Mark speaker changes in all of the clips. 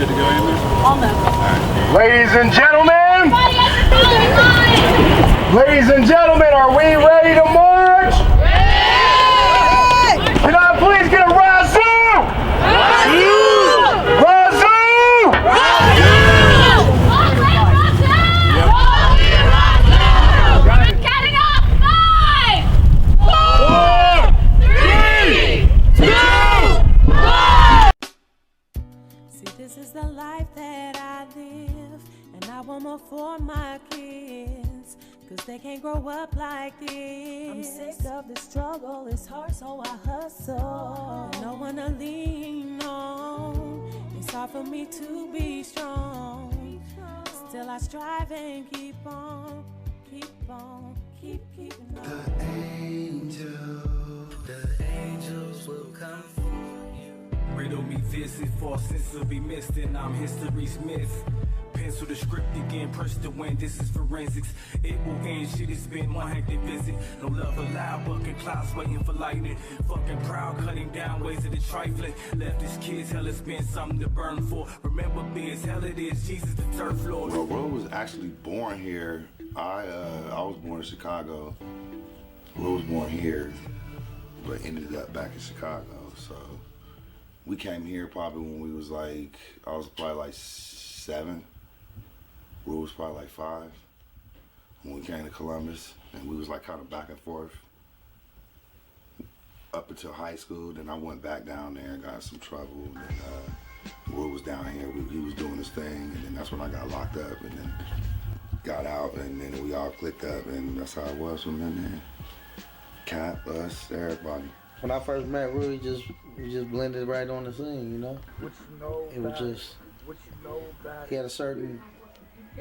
Speaker 1: good to go in there?
Speaker 2: Almost. Ladies and gentlemen! Ladies and gentlemen, are we ready to march? Ready! Can I please get a Rasu? Rasu! Rasu! Rasu!
Speaker 3: Counting off 5, 4, 3, 2, 1.
Speaker 4: See, this is the life that I live, and I want more for my kids, cause they can't grow up like this. I'm sick of the struggle, it's hard, so I hustle. And no one to lean on, it's hard for me to be strong. Still I strive and keep on, keeping on.
Speaker 5: The angels will come for you. Riddle me visit, for since will be missed, and I'm history's myth. Pencil the script again, press the wind, this is forensics. It will end, shit, it's been one hectic visit. No love allowed, bucking clouds waiting for lightning. Fucking proud, cutting down ways of the trifling. Left his kids, hell, it's been something to burn for. Remember, be as hell it is, Jesus the turf lord.
Speaker 6: Well, Ro was actually born here. I was born in Chicago. Ro was born here, but ended up back in Chicago. So we came here probably when we was like, I was probably like 7. Ro was probably like 5 when we came to Columbus, and we was like kind of back and forth up until high school. Then I went back down there and got in some trouble. And then Ro was down here, he was doing his thing, and then that's when I got locked up, and then got out, and then we all clicked up, and that's how it was from then there. Cap, us, everybody.
Speaker 7: When I first met Rui, we just blended right on the scene, you know?
Speaker 8: What you know
Speaker 7: it was just,
Speaker 8: what you know about
Speaker 7: he had a certain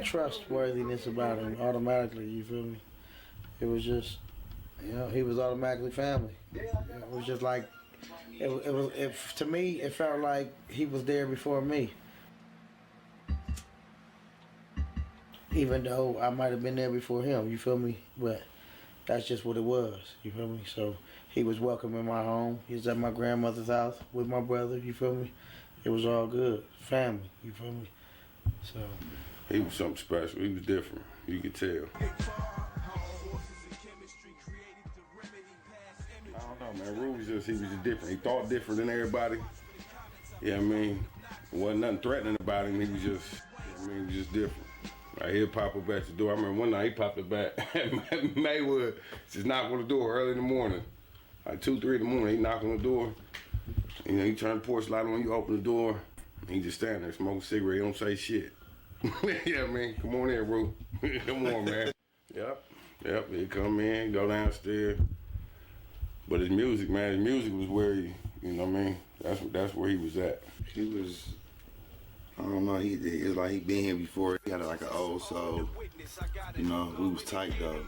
Speaker 7: trustworthiness about him automatically, you feel me? It was just, you know, he was automatically family. It was just like, to me, it felt like he was there before me. Even though I might have been there before him, you feel me? But that's just what it was, you feel me? So he was welcome in my home. He was at my grandmother's house with my brother, you feel me? It was all good, family, you feel me? So
Speaker 9: he was something special. He was different. You could tell. I don't know, man. Ru was he was just different. He thought different than everybody. Yeah, I mean, there wasn't nothing threatening about him. He was just, he was just different. Like, he'd pop up at the door. I remember one night he popped up at Maywood, just knocked on the door early in the morning. Like 2, 3 in the morning, he knocked on the door. You know, he turned the porch light on, you open the door, and he just standing there smoking a cigarette, he don't say shit. Yeah, man, come on in, Ru. Come on, man. Yep, he come in, go downstairs. But his music, man, his music was where he, you know what I mean? That's where he was at.
Speaker 6: He was, I don't know, it was like he been here before. He had like an old soul. You know, we was tight though.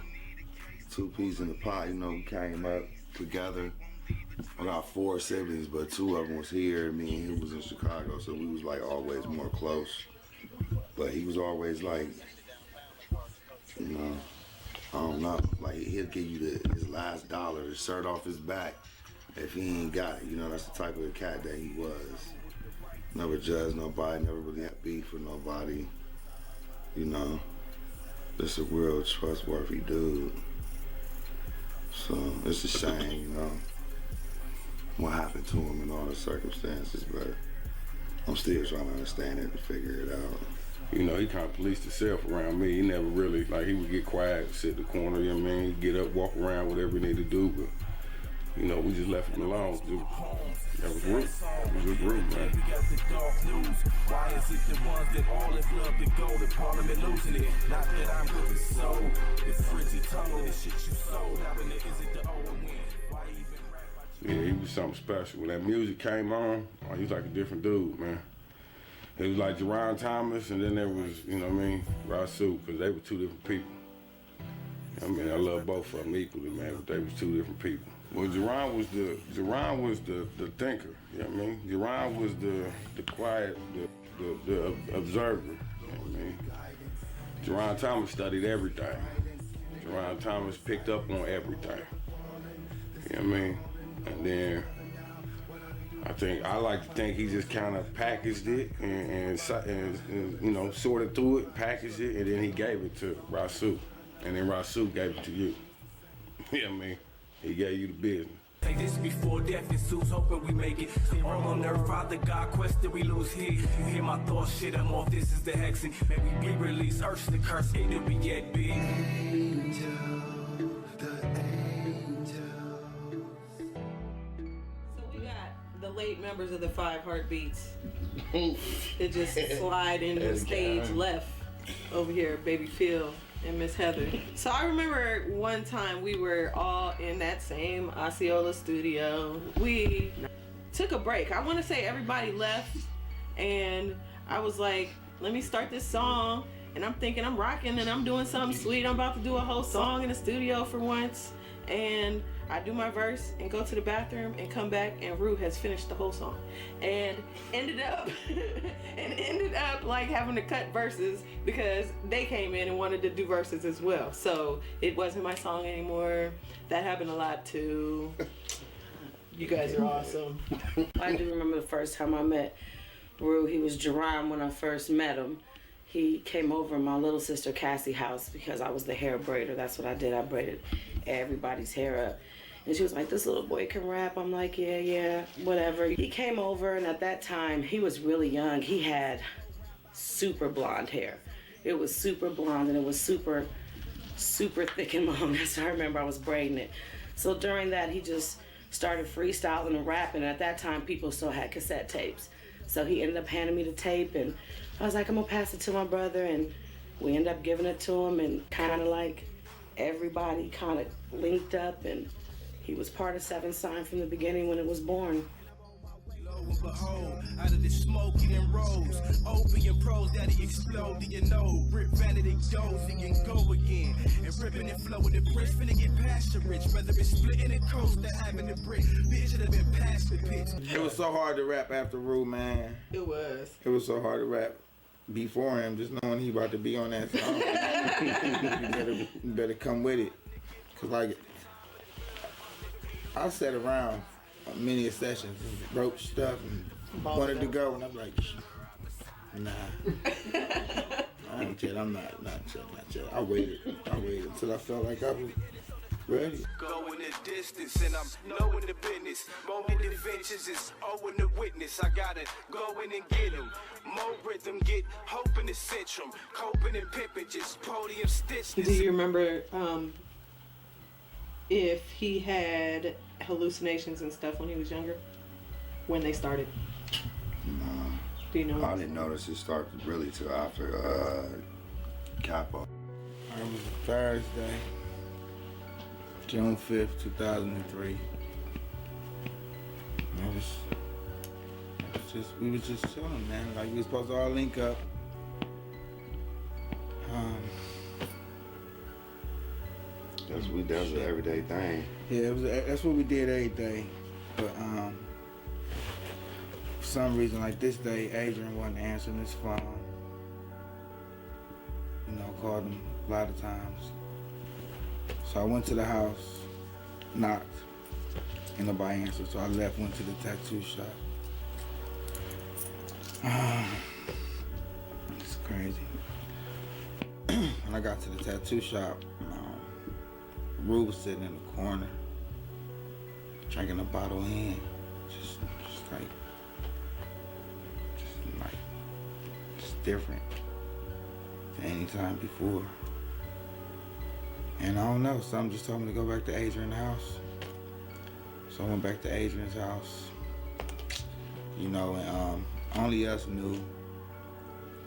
Speaker 6: 2 peas in the pot, you know, we came up together. I got 4 siblings, but 2 of them was here. Me and he was in Chicago, so we was like always more close. But he was always like, you know, I don't know, like he'll give you his last dollar, his shirt off his back if he ain't got it. You know, that's the type of cat that he was. Never judged nobody, never really had beef with nobody. You know, just a real trustworthy dude. So it's a shame, you know, what happened to him and all the circumstances, but I'm still trying to understand it and figure it out.
Speaker 9: You know, he kind of policed himself around me. He never really, like, he would get quiet, sit in the corner, you know what I mean? Get up, walk around, whatever he needed to do, but, you know, we just left him alone. That was Ru. It was just Ru, man.
Speaker 5: Why is it the ones that all have loved to go to Parliament losing it? Not that I'm with the soul. The frigid tongue, the shit you sold. Now is it the old win? Why even rap about you?
Speaker 9: Yeah, he was something special. When that music came on, he was like a different dude, man. It was like Jaron Thomas, and then there was, you know what I mean, Rasu, because they were 2 different people. I mean, I love both of them equally, man, but they was 2 different people. Well, Jaron was the thinker, you know what I mean? Jaron was the quiet, the observer, you know what I mean? Jaron Thomas studied everything. Jaron Thomas picked up on everything, you know what I mean? And then I like to think he just kind of packaged it and you know, sorted through it, packaged it, and then he gave it to Rasu, and then Rasu gave it to you. Yeah, I mean, he gave you the business.
Speaker 5: Take this before death ensues, hoping we make it. Stay wrong on earth, Father God, quest that we lose here. You hear my thoughts, shit, I'm off, this is the hexing. May we be released, urge the curse, it will be yet big.
Speaker 1: The late members of the Five Heartbeats. They just slide into the stage left over here, Baby Phil and Miss Heather. So I remember one time we were all in that same Osceola studio. We took a break. I want to say everybody left, and I was like, let me start this song. And I'm thinking I'm rocking and I'm doing something sweet. I'm about to do a whole song in the studio for once. And I do my verse and go to the bathroom and come back, and Rue has finished the whole song and ended up like having to cut verses because they came in and wanted to do verses as well. So it wasn't my song anymore. That happened a lot too. You guys are awesome.
Speaker 10: I do remember the first time I met Rue. He was Jaron when I first met him. He came over in my little sister Cassie's house because I was the hair braider. That's what I did. I braided everybody's hair up. And she was like, this little boy can rap. I'm like, yeah, whatever. He came over, and at that time, he was really young. He had super blonde hair. It was super blonde, and it was super, super thick and long. That's how I remember I was braiding it. So during that, he just started freestyling and rapping. And at that time, people still had cassette tapes. So he ended up handing me the tape, and I was like, I'm gonna pass it to my brother, and we ended up giving it to him, and kind of like everybody kind of linked up, and he was part of Seven Sign from the beginning when it was born.
Speaker 5: Behold, out of the smoke he then rose. Opium pros that he explode, you know. Rip vanity goes, he can go again. And ripping and flowing the bricks, finna get past the rich. Whether it's splitting the coast or having the brick, bitch should have been past the pits.
Speaker 7: It was so hard to rap after Rue, man.
Speaker 1: It was.
Speaker 7: It was so hard to rap before him, just knowing he about to be on that song. you better come with it. Cause like, I sat around many sessions, wrote stuff and wanted to go, and I'm like, nah. I ain't yet, I'm not yet. I waited until I felt like I was ready.
Speaker 5: Going the distance and I'm knowing the business. Moment adventures is owing the witness. I gotta go in and get him. More rhythm, get hope in the centrum. Coping and pimping, just podium stitches.
Speaker 1: Do you remember if he had hallucinations and stuff when he was younger? When they started?
Speaker 6: No.
Speaker 1: Do you know?
Speaker 6: I didn't notice it started really till after Capo.
Speaker 7: It was Thursday, June 5th, 2003. We was just chilling, man. Like, we was supposed to all link up.
Speaker 6: That was an everyday thing.
Speaker 7: Yeah, that's what we did every day. But for some reason, like this day, Adrian wasn't answering his phone. You know, called him a lot of times. So I went to the house, knocked, and nobody answered. So I left, went to the tattoo shop. It's crazy. When I got to the tattoo shop, Rue was sitting in the corner, drinking a bottle of hand, just different than any time before. And I don't know, something just told me to go back to Adrian's house. So I went back to Adrian's house, you know, and only us knew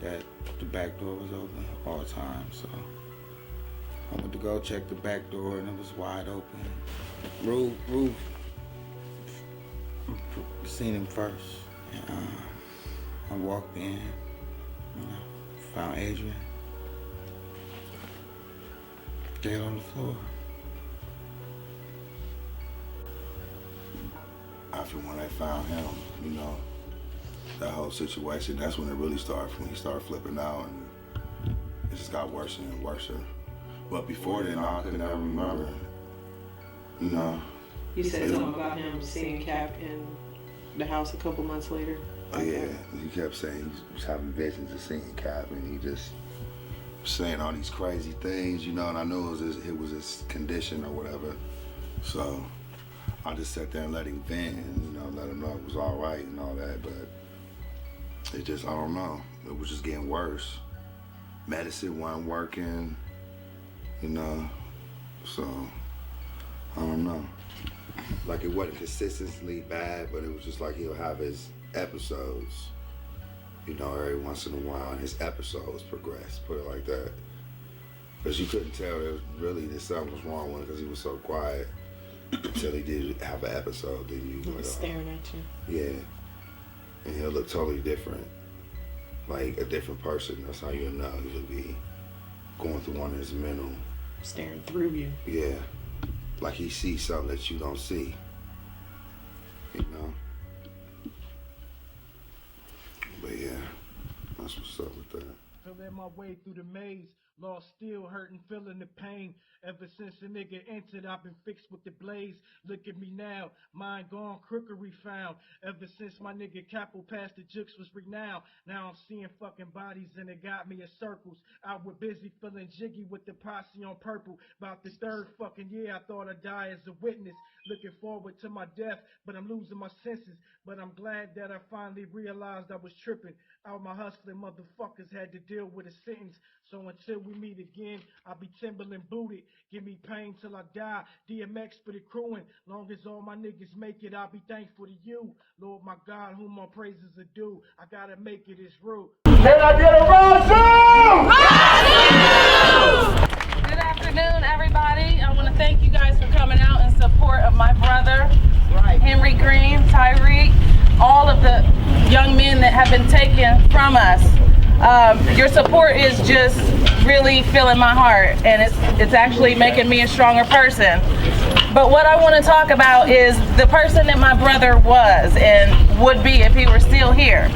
Speaker 7: that the back door was open all the time, so I went to go check the back door and it was wide open. Rue seen him first. And, I walked in, found Adrian, dead on the floor.
Speaker 6: After when I found him, you know, that whole situation, that's when it really started, when he started flipping out, and it just got worse and worse. But before then, I could never remember, you know.
Speaker 1: You said something about him seeing Cap in the house a couple months later.
Speaker 6: Oh yeah, he kept saying he was having visions of seeing Cap, and he just was saying all these crazy things, you know. And I knew it was his condition or whatever. So I just sat there and let him vent, and you know, let him know it was all right and all that. But it just, I don't know, it was just getting worse. Medicine wasn't working, you know. So I don't know. Like it wasn't consistently bad, but it was just like he'll have his episodes, you know, every once in a while, and his episodes progressed, put it like that. Because you couldn't tell that something was wrong with him because he was so quiet until he did have an episode. Then you
Speaker 1: he was staring at you.
Speaker 6: Yeah. And he'll look totally different, like a different person. That's how you'll know he'll be going through one of his mental.
Speaker 1: Staring through you.
Speaker 6: Yeah. Like he sees something that you don't see, you know? But yeah, that's what's up with that.
Speaker 11: Feeling my way through the maze, lost, still hurting, feeling the pain. Ever since the nigga entered, I've been fixed with the blaze. Look at me now, mind gone, crookery found. Ever since my nigga Capo passed, the jukes was renowned. Now I'm seeing fucking bodies and it got me in circles. I was busy feeling jiggy with the posse on purple. About the third fucking year, I thought I'd die as a witness. Looking forward to my death, but I'm losing my senses. But I'm glad that I finally realized I was tripping. All my hustling motherfuckers had to deal with a sentence. So until we meet again, I'll be Timberland booted. Give me pain till I die. DMX for the crewing. Long as all my niggas make it, I'll be thankful to you. Lord my God, whom my praises are due. I gotta make it, it's rude.
Speaker 2: Can I get a Rasu?
Speaker 3: Rasu! Good afternoon, everybody. I want to thank you guys for coming out in support of my brother, Henry Green, Tyreek, all of the young men that have been taken from us. Your support is just really filling my heart, and it's actually making me a stronger person. But what I want to talk about is the person that my brother was and would be if he were still here.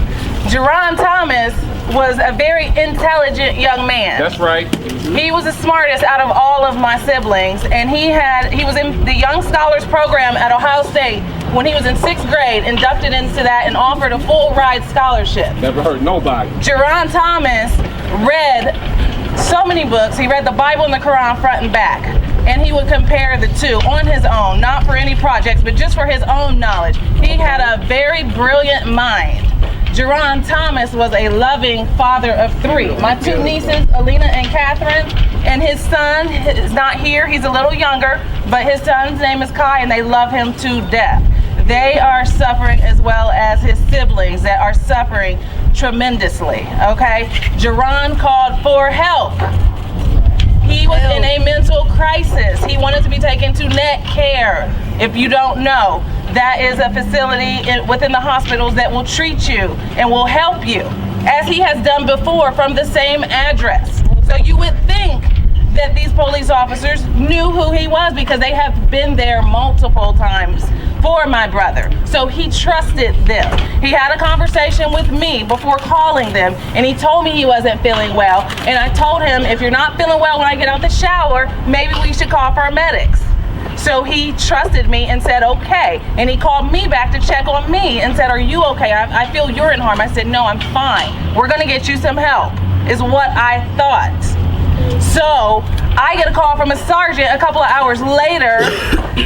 Speaker 3: Jaron Thomas was a very intelligent young man.
Speaker 12: That's right.
Speaker 3: He was the smartest out of all of my siblings, and he was in the Young Scholars program at Ohio State when he was in 6th grade, inducted into that and offered a full ride scholarship.
Speaker 12: Never hurt nobody.
Speaker 3: Jaron Thomas read so many books. He read the Bible and the Quran front and back, and he would compare the two on his own, not for any projects, but just for his own knowledge. He had a very brilliant mind. Jaron Thomas was a loving father of 3. My 2 nieces, Alina and Catherine, and his son is not here. He's a little younger, but his son's name is Kai, and they love him to death. They are suffering as well as his siblings that are suffering tremendously, okay? Jaron called for help. He was in a mental crisis. He wanted to be taken to Net Care. If you don't know, that is a facility within the hospitals that will treat you and will help you, as he has done before from the same address. So you would think that these police officers knew who he was because they have been there multiple times for my brother. So he trusted them. He had a conversation with me before calling them, and he told me he wasn't feeling well. And I told him, if you're not feeling well when I get out the shower, maybe we should call paramedics. So he trusted me and said, okay. And he called me back to check on me and said, are you okay? I feel urine harm. I said, no, I'm fine. We're gonna get you some help, is what I thought. So I get a call from a sergeant a couple of hours later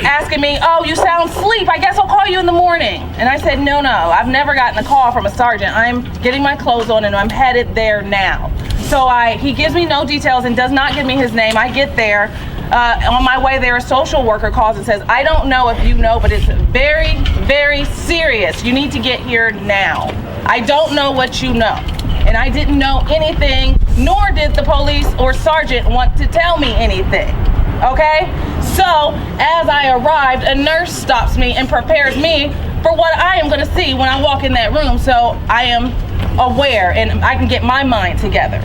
Speaker 3: asking me, oh, you sound asleep. I guess I'll call you in the morning. And I said, no, I've never gotten a call from a sergeant. I'm getting my clothes on and I'm headed there now. So he gives me no details and does not give me his name. I get there. On my way there, a social worker calls and says, I don't know if you know, but it's very, very serious. You need to get here now. I don't know what you know. And I didn't know anything, nor did the police or sergeant want to tell me anything, okay? So, as I arrived, a nurse stops me and prepares me for what I am gonna see when I walk in that room, so I am aware and I can get my mind together.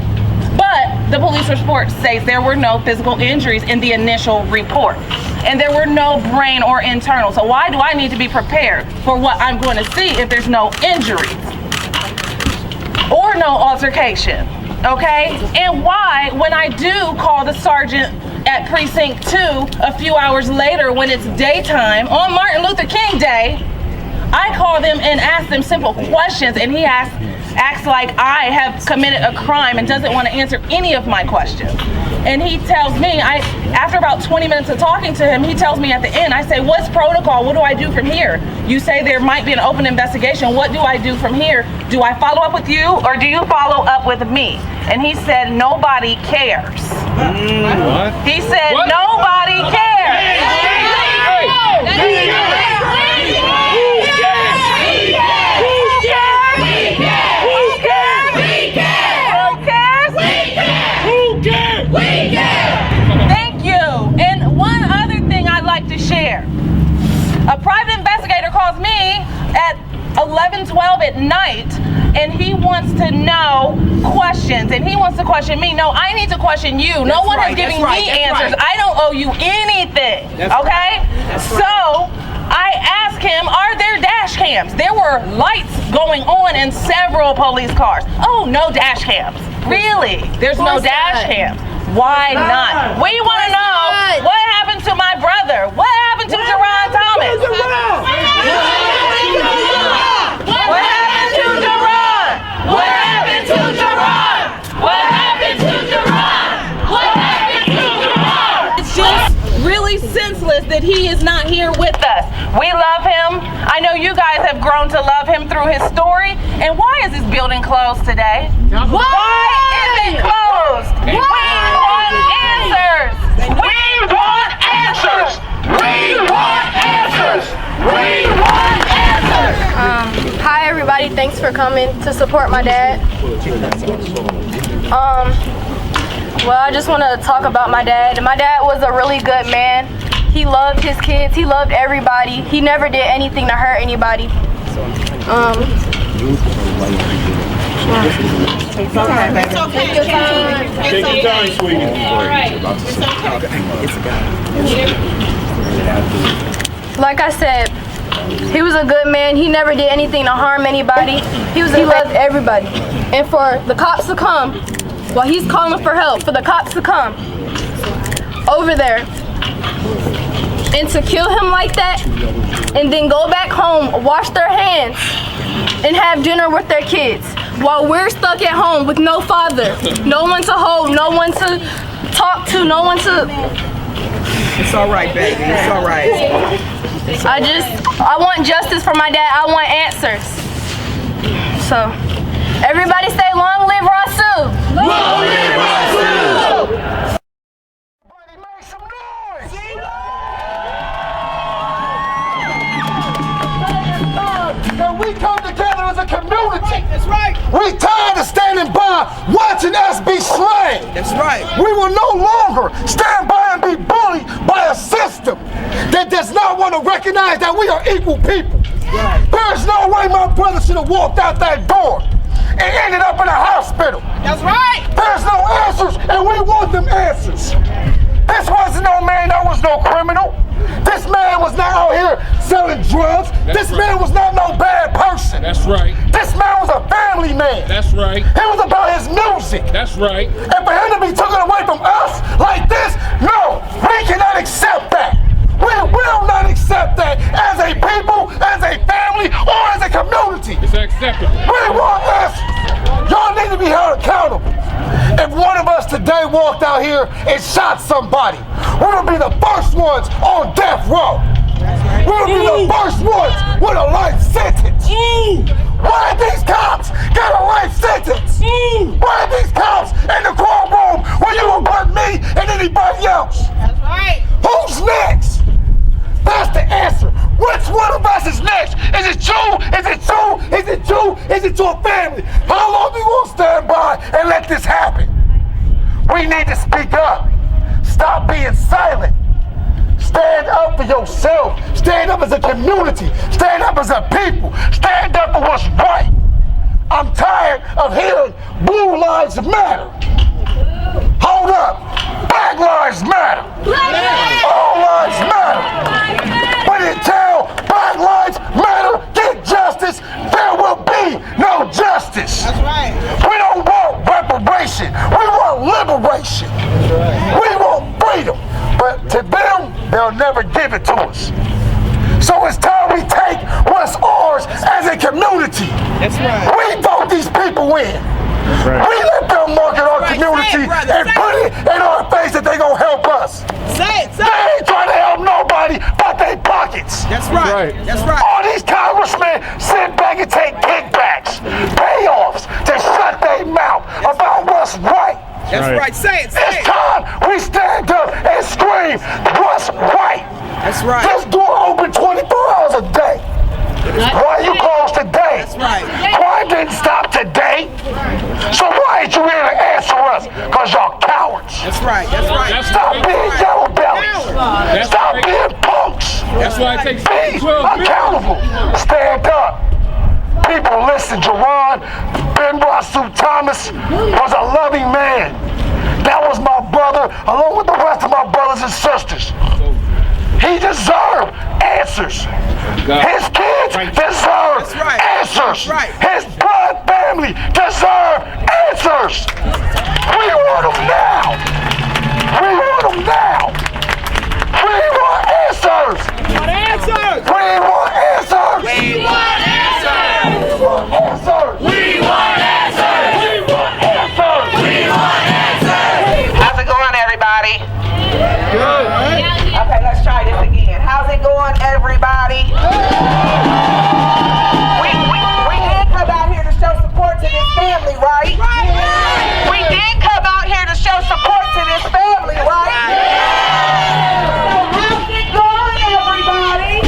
Speaker 3: But the police report states there were no physical injuries in the initial report, and there were no brain or internal. So why do I need to be prepared for what I'm going to see if there's no injuries or no altercation, okay? And why, when I do call the sergeant at precinct 2 a few hours later when it's daytime on Martin Luther King Day, I call them and ask them simple questions, and he acts like I have committed a crime and doesn't want to answer any of my questions. And he tells me, after about 20 minutes of talking to him, he tells me at the end, I say, what's protocol? What do I do from here? You say there might be an open investigation. What do I do from here? Do I follow up with you, or do you follow up with me? And he said, nobody cares.
Speaker 2: What?
Speaker 3: He said, nobody cares. Thank you. And one other thing I'd like to share. A private investigator calls me at 11:12 at night, and he wants to know questions, and he wants to question me. No, I need to question you. No one has given me answers. I don't owe you anything, okay? So I asked him, are there dash cams? There were lights going on in several police cars. Oh, no dash cams. Really? There's no dash cams. Why not? We want to know what happened to my brother. What happened to Jaron Thomas? What happened to Jaron? What happened to Jaron? What happened to Jaron? What happened to Jaron? It's just really senseless that he is not here with us. We love him. I know you guys have grown to love him through his story. And why is this building closed today? Why is it closed? We want answers. We want answers. We want answers. We want answers.
Speaker 12: Hi everybody, thanks for coming to support my dad. Well, I just want to talk about my dad. My dad was a really good man. He loved his kids. He loved everybody. He never did anything to hurt anybody.
Speaker 2: Take your time, baby.
Speaker 12: Take your time.
Speaker 2: Take your time, sweetie.
Speaker 12: Like I said, he was a good man. He never did anything to harm anybody. He loved everybody. And for the cops to come, while he's calling for help, for the cops to come over there and to kill him like that, and then go back home, wash their hands, and have dinner with their kids, while we're stuck at home with no father, no one to hold, no one to talk to, no one to...
Speaker 13: It's all right, baby. It's all right.
Speaker 12: I want justice for my dad. I want answers. So, everybody say, long live Rasu!
Speaker 2: Long live Rasu! And we come together as a community. That's right. We tired of standing by watching us be slain. That's right. We will no longer stand by and be bullied by a system that does not want to recognize that we are equal people. Right. There's no way my brother should have walked out that door and ended up in a hospital. That's right. There's no answers, and we want them answers. This wasn't no man, that was no criminal. This man was not out here selling drugs. This man was not no bad person.
Speaker 14: That's right.
Speaker 2: This man was a family man.
Speaker 14: That's right.
Speaker 2: He was about his music.
Speaker 14: That's right.
Speaker 2: And for him to be taken away from us like this, no, we cannot accept that. We will not accept that as a people, as a family, or as a community.
Speaker 14: It's acceptable.
Speaker 2: We want answers. Y'all need to be held accountable. If one of us today walked out here and shot somebody, we would be the first ones on death row. We would be the first ones with a life sentence. Why these cops got a life sentence? Why these cops in the courtroom when you will put me and anybody else? That's right. Who's next? That's the answer. Which one of us is next? Is it you? Is it you? Is it you? Is it your family? How long do you want to stand by and let this happen? We need to speak up. Stop being silent. Stand up for yourself. Stand up as a community. Stand up as a people. Stand up for what's right. I'm tired of hearing Blue Lives Matter. Hold up. Black Lives Matter. All lives matter. When it tell Black Lives Matter, get justice, there will be no justice. That's right. We don't want reparation. We want liberation. We want freedom. But to them, they'll never give it to us. So it's time we take what's ours.
Speaker 13: That's right.
Speaker 2: We vote these people in. Right. We let them market our community and put it in our face that they gonna help us.
Speaker 13: Say it.
Speaker 2: They ain't trying to help nobody but their pockets.
Speaker 13: That's right. That's right.
Speaker 2: All these congressmen sit back and take kickbacks, payoffs to shut their mouth about what's right.
Speaker 13: That's right. Say it.
Speaker 2: It's time we stand up and scream what's right.
Speaker 13: That's right.
Speaker 2: This door open 24 hours a day. Why you closed today?
Speaker 13: That's right.
Speaker 2: Why didn't stop today? So why ain't you here to answer us? Because y'all cowards.
Speaker 13: That's right. That's right.
Speaker 2: Stop being yellow bellies. Stop being punks.
Speaker 9: That's why it takes
Speaker 2: Be
Speaker 9: 12
Speaker 2: accountable. Stand up. People, listen, Jaron Rasu Thomas was a loving man. That was my brother, along with the rest of my brothers and sisters. He deserved answers. His kids deserve answers. His blood family deserve answers. We want them now. We want them now. We want answers.
Speaker 13: We want answers.
Speaker 2: We want answers.
Speaker 13: We want answers.
Speaker 2: We want answers.
Speaker 13: We want answers.
Speaker 2: We want answers.
Speaker 13: We want answers.
Speaker 3: How's it going, everybody?
Speaker 13: Good.
Speaker 3: Okay, let's try this again. How's it going, everybody? We did come out here to show support to this family, right? We did come out here to show support to this family, right? So how's it going, everybody?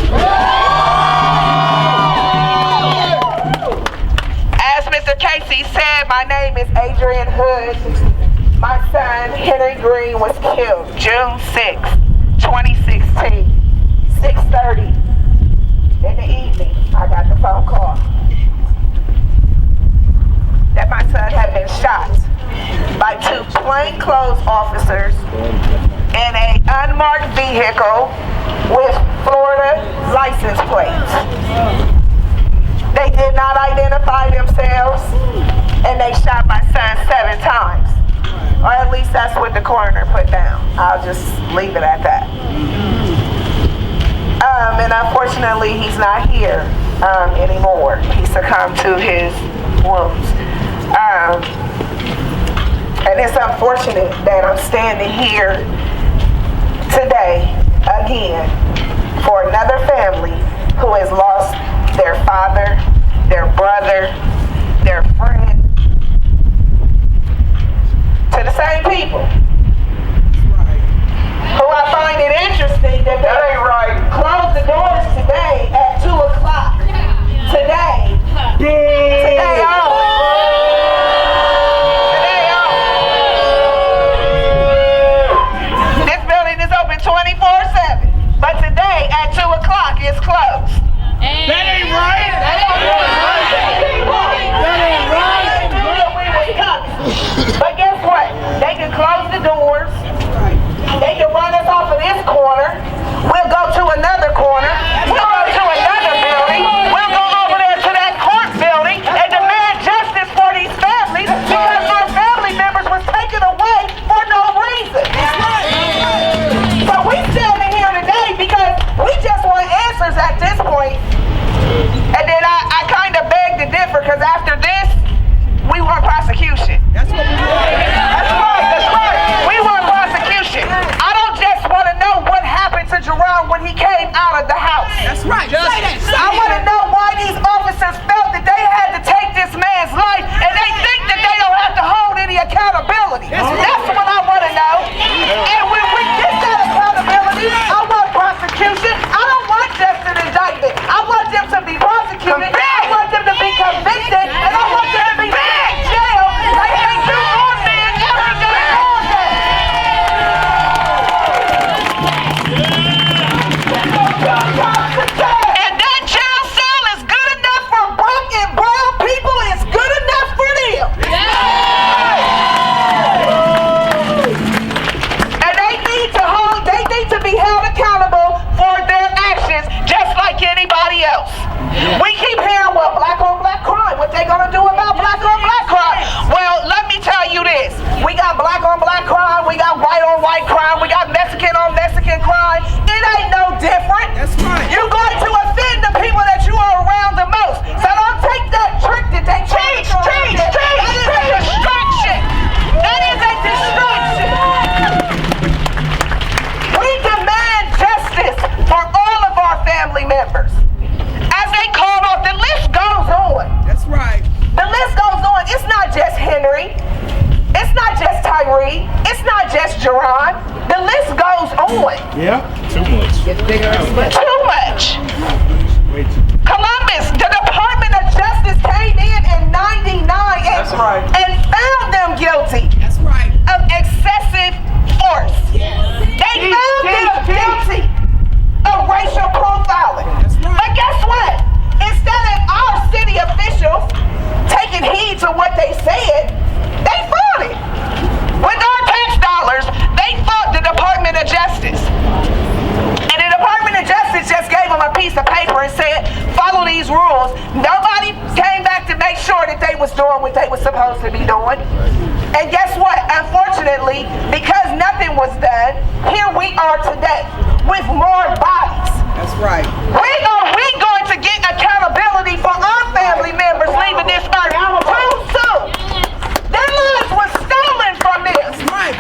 Speaker 3: As Mr. Casey said, my name is Adrian Hood. My son, Henry Green, was killed June 6, 2016, 6:30 in the evening. I got the phone call that my son had been shot by two plainclothes officers in an unmarked vehicle with Florida license plates. They did not identify themselves, and they shot my son 7 times. Or at least that's what the coroner put down. I'll just leave it at that. And unfortunately, he's not here anymore. He succumbed to his wounds. And it's unfortunate that I'm standing here today again for another family who has lost their father, their brother, their friend, to the same people. Who I find it interesting that they closed the doors today at 2 o'clock. Today. Today on. This building is open 24/7. But today at 2 o'clock it's closed.
Speaker 13: That ain't right.
Speaker 3: That ain't right.
Speaker 14: Jaron. The list goes on.
Speaker 11: Yeah. Too much.
Speaker 14: Too much. Columbus, the Department of Justice came in 99 and found them guilty of excessive force. They found them guilty of racial profiling. But guess what? Instead of our city officials taking heed to what they said, they fought it. With our tax dollars, they fought the Department of Justice. And the Department of Justice just gave them a piece of paper and said, follow these rules. Nobody came back to make sure that they was doing what they was supposed to be doing. And guess what? Unfortunately, because nothing was done, here we are today with more bodies.
Speaker 15: That's right.
Speaker 14: We're going to get accountability for our family members leaving this earth too soon. Their lives were stolen from this.
Speaker 15: Right.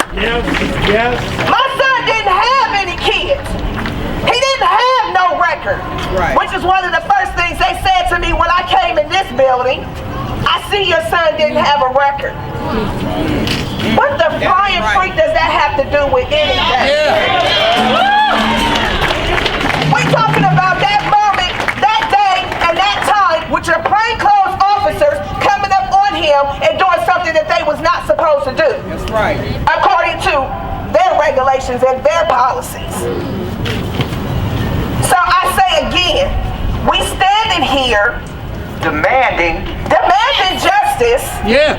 Speaker 11: Yes.
Speaker 14: My son didn't have any kids. He didn't have no record.
Speaker 15: Right.
Speaker 14: Which is one of the first things they said to me when I came in this building. I see your son didn't have a record. What the flying freak does that have to do with anything? We talking about that moment, that day, and that time with your plainclothes officers coming up on him and doing something that they was not supposed to do.
Speaker 15: That's right.
Speaker 14: According to their regulations and their policies. So I say again, we standing here demanding justice.
Speaker 15: Yeah.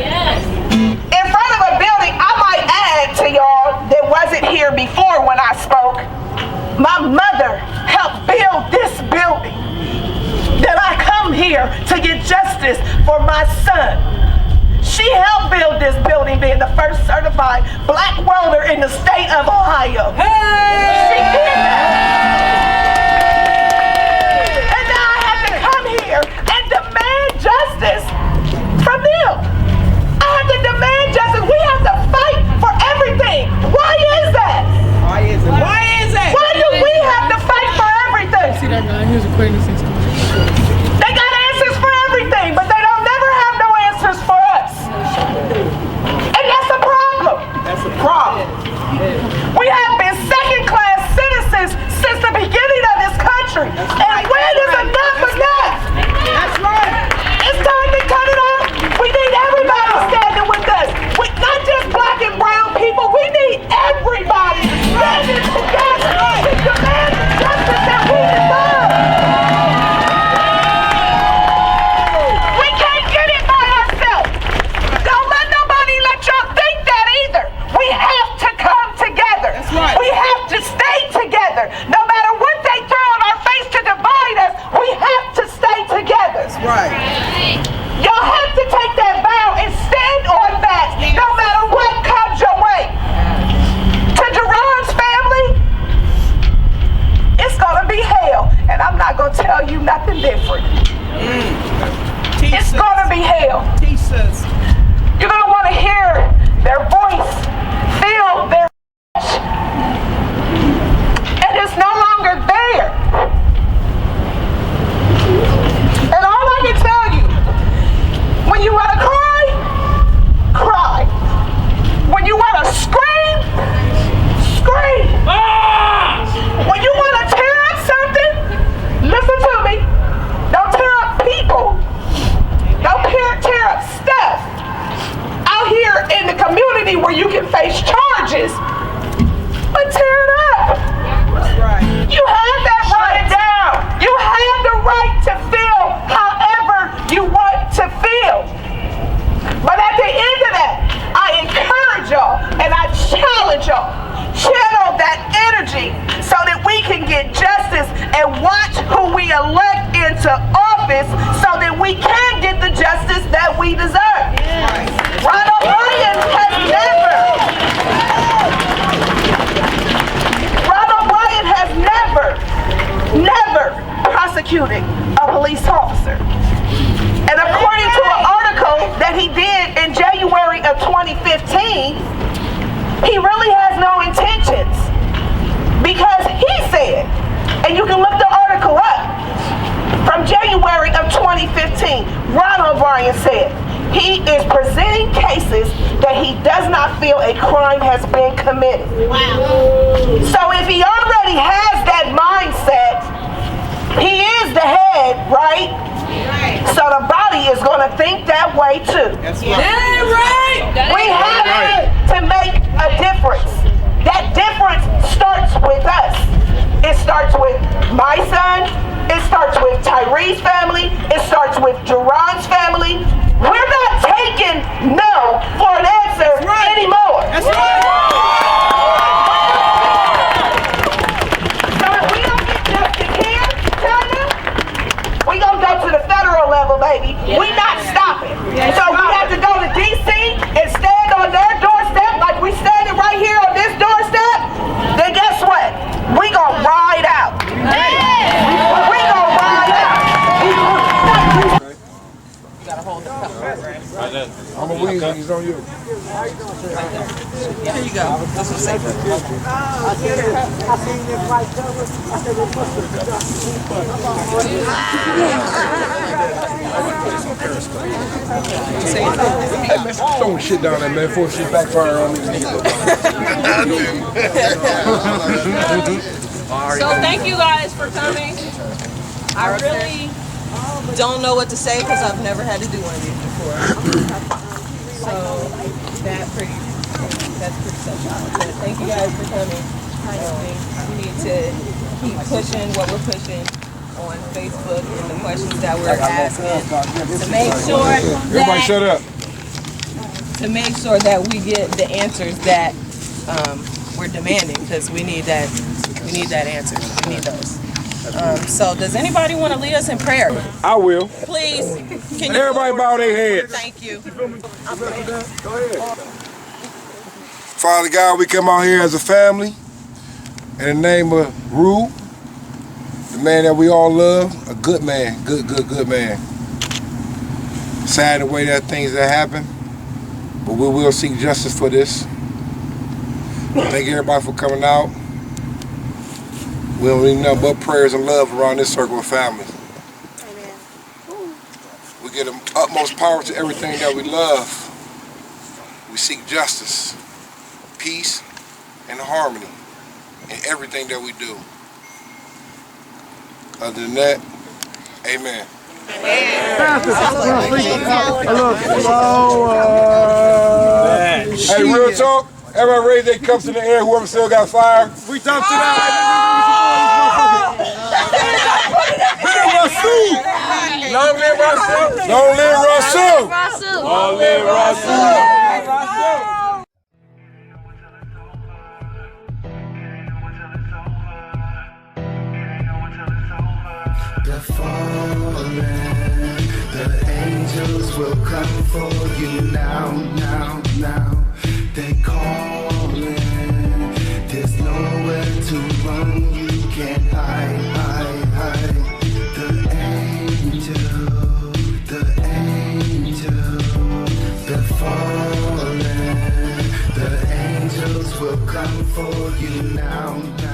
Speaker 14: In front of a building, I might add to y'all that wasn't here before when I spoke. My mother helped build this building. That I come here to get justice for my son. She helped build this building, being the first certified black welder in the state of Ohio. Hey! She did that. And now I have to come here and demand justice from them. I have to demand justice. We have to fight for everything. Why is that?
Speaker 15: Why is it? Why is it?
Speaker 14: Why do we have to fight for everything?
Speaker 15: See that guy? Here's a acquaintance.
Speaker 14: They got answers for everything, but they don't never have no answers for us. And that's a problem.
Speaker 15: That's a problem.
Speaker 14: We have been second-class citizens since the beginning of this country. And when is enough enough?
Speaker 15: That's right.
Speaker 14: It's time to cut it off. We need everybody standing with us. Not just black and brown people. We need everybody standing together to demand the justice that we deserve. We can't get it by ourselves. Don't let nobody let y'all think that either. We have to come together.
Speaker 15: That's right.
Speaker 14: We have to stay together. No matter what they throw in our face to divide us, we have to stay together.
Speaker 15: That's right.
Speaker 14: Y'all have to take that vow and stand on that, no matter what comes your way. To Jaron's family, it's gonna be hell, and I'm not gonna tell you nothing different. It's gonna be hell.
Speaker 15: Jesus.
Speaker 14: You're gonna want to hear their voice, feel their touch, and it's no longer there. And all I can tell you, when you want to cry, cry. When you want to scream, scream. When you want to tear up something, listen to me. Don't tear up people. Don't tear up stuff. Out here in the community where you can face charges, but tear it up.
Speaker 15: That's right.
Speaker 14: You have that right down. You have the right to feel however you want to feel. But at the end of that, I encourage y'all and I challenge y'all, channel that energy so that we can get justice and watch who we elect into office so that we can get the justice that we deserve.
Speaker 15: Right.
Speaker 14: Ronald Reagan has never prosecuted a police officer. And according to an article that he did in January of 2015, he really has no intentions. Because he said, and you can look the article up, from January of 2015, Ronald Bryan said, He is presenting cases that he does not feel a crime has been committed. Wow. So if he already has that mindset, he is the head, right? Right. So the body is going to think that way too. That's right. That's right. We have to make a difference. That difference starts with us. It starts with my son. It starts with Tyree's family. It starts with Jaron's family. We're not taking no for an answer anymore. That's right. So if we don't get justice here, Tanya, we gonna go to the federal level, baby. We not stopping. So we have to go to DC and stand on their doorstep like we standing right here on this doorstep. Then guess what? We gonna ride out. We gonna ride out.
Speaker 3: You gotta hold the cup right.
Speaker 2: I'm a weed, he's on you.
Speaker 3: Here you go. This was safer.
Speaker 2: Hey man, stop throwing shit down there, man, before shit backfire on me.
Speaker 3: So thank you guys for coming. I really don't know what to say because I've never had to do one of these before. So that's pretty special. But thank you guys for coming. We need to keep pushing what we're pushing on Facebook and the questions that we're asking to make sure that
Speaker 2: everybody shut up.
Speaker 3: To make sure that we get the answers that we're demanding, because we need that answer. We need those. So does anybody want to lead us in prayer?
Speaker 2: I will.
Speaker 3: Please. Can
Speaker 2: you everybody bow their heads.
Speaker 3: Thank you.
Speaker 2: Go ahead. Father God, we come out here as a family in the name of Rue, the man that we all love, a good man, good man. Sad the way that things that happen, but we will seek justice for this. Thank everybody for coming out. We don't need nothing but prayers and love around this circle of family. Amen. We give the utmost power to everything that we love. We seek justice, peace, and harmony in everything that we do. Other than that, amen. Hey, real talk. Everybody raise their cups in the air. Whoever still got fire. We talk to that. Long live Rasu! Long live Rasu! Long live Rasu!
Speaker 5: The fallen, the angels will come for you now, now, now. They calling, there's nowhere to run, you can't hide, hide, hide. The angel, the fallen, the angels will come for you now, now.